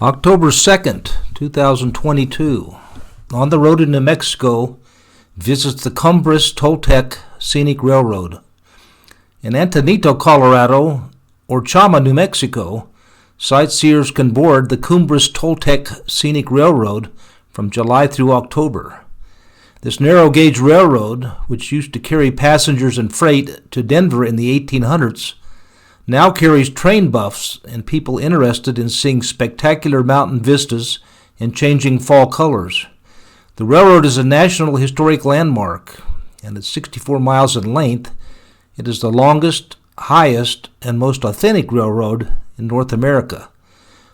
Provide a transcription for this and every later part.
October 2nd, 2022. On the road to New Mexico, visits the Cumbres Toltec Scenic Railroad. In Antonito, Colorado, or Chama, New Mexico, sightseers can board the Cumbres Toltec Scenic Railroad from July through October. This narrow-gauge railroad, which used to carry passengers and freight to Denver in the 1800s, now carries train buffs and people interested in seeing spectacular mountain vistas and changing fall colors. The railroad is a National Historic Landmark, and at 64 miles in length, it is the longest, highest, and most authentic railroad in North America.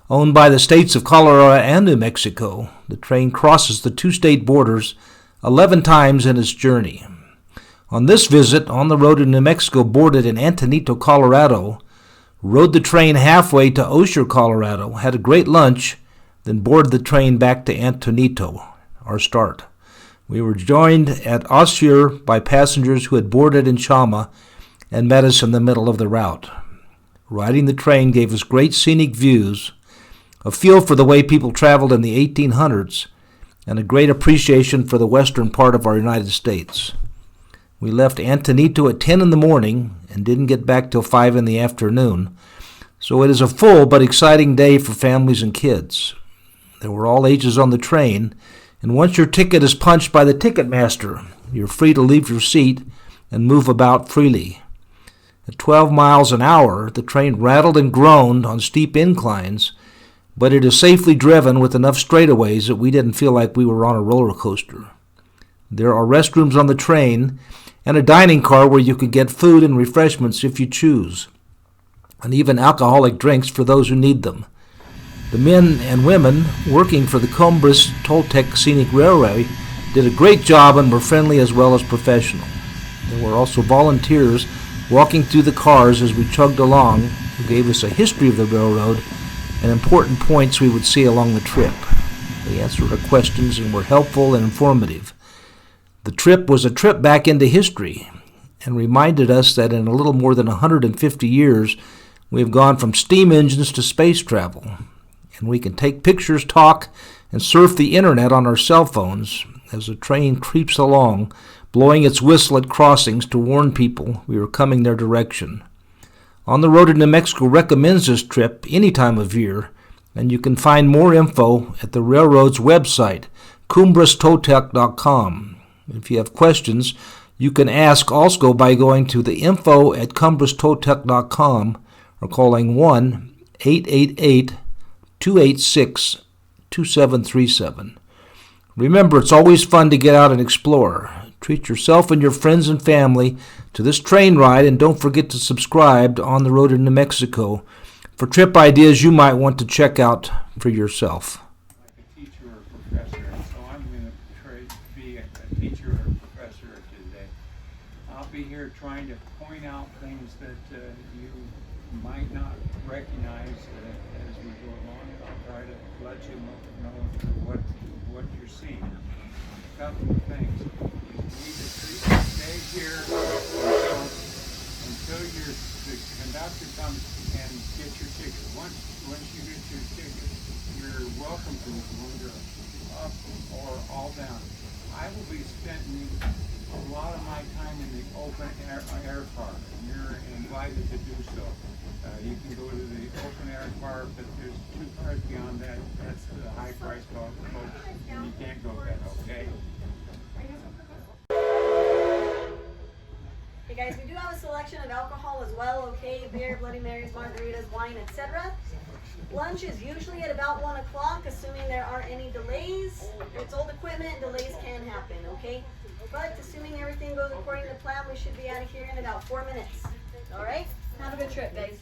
Owned by the states of Colorado and New Mexico, the train crosses the two state borders 11 times in its journey. On this visit, on the road to New Mexico, boarded in Antonito, Colorado, rode the train halfway to Ossier, Colorado, had a great lunch, then boarded the train back to Antonito, our start. We were joined at Ossier by passengers who had boarded in Chama and met us in the middle of the route. Riding the train gave us great scenic views, a feel for the way people traveled in the 1800s, and a great appreciation for the western part of our United States. We left Antonito at 10 in the morning and didn't get back till 5 in the afternoon, so it is a full but exciting day for families and kids. There were all ages on the train, and once your ticket is punched by the ticket master, you're free to leave your seat and move about freely. At 12 miles an hour, the train rattled and groaned on steep inclines, but it is safely driven with enough straightaways that we didn't feel like we were on a roller coaster. There are restrooms on the train and a dining car where you can get food and refreshments if you choose, and even alcoholic drinks for those who need them. The men and women working for the Cumbres Toltec Scenic Railroad did a great job and were friendly as well as professional. There were also volunteers walking through the cars as we chugged along who gave us a history of the railroad and important points we would see along the trip. They answered our questions and were helpful and informative. The trip was a trip back into history and reminded us that in a little more than 150 years, we have gone from steam engines to space travel, and we can take pictures, talk, and surf the internet on our cell phones as the train creeps along, blowing its whistle at crossings to warn people we are coming their direction. On the Road to New Mexico recommends this trip any time of year, and you can find more info at the railroad's website, cumbrestoltec.com. If you have questions, you can ask also by going to the info at cumbrestoltec.com or calling 1-888-286-2737. Remember, it's always fun to get out and explore. Treat yourself and your friends and family to this train ride, and don't forget to subscribe to On the Road to New Mexico for trip ideas you might want to check out for yourself. Teacher or professor, so I'm going to try to be a teacher or professor today. I'll be here trying to point out things that you might not recognize as we go along. I'll try to let you know what you're seeing. A couple of things. You need to stay here until the conductor comes and gets your ticket. Once you get your ticket, you're welcome to wander up or all down. I will be spending a lot of my time in the open air car, and you're invited to do so. You can go to the open air car, but there's 2 cars beyond that. That's the high price car, folks, and you can't go that, okay? Hey guys, we do have a selection of alcohol as well, okay? Beer, Bloody Marys, margaritas, wine, etc. Lunch is usually at about 1 o'clock, assuming there aren't any delays. It's old equipment, delays can happen, okay? But assuming everything goes according to plan, we should be out of here in about 4 minutes. Alright? Have a good trip, guys.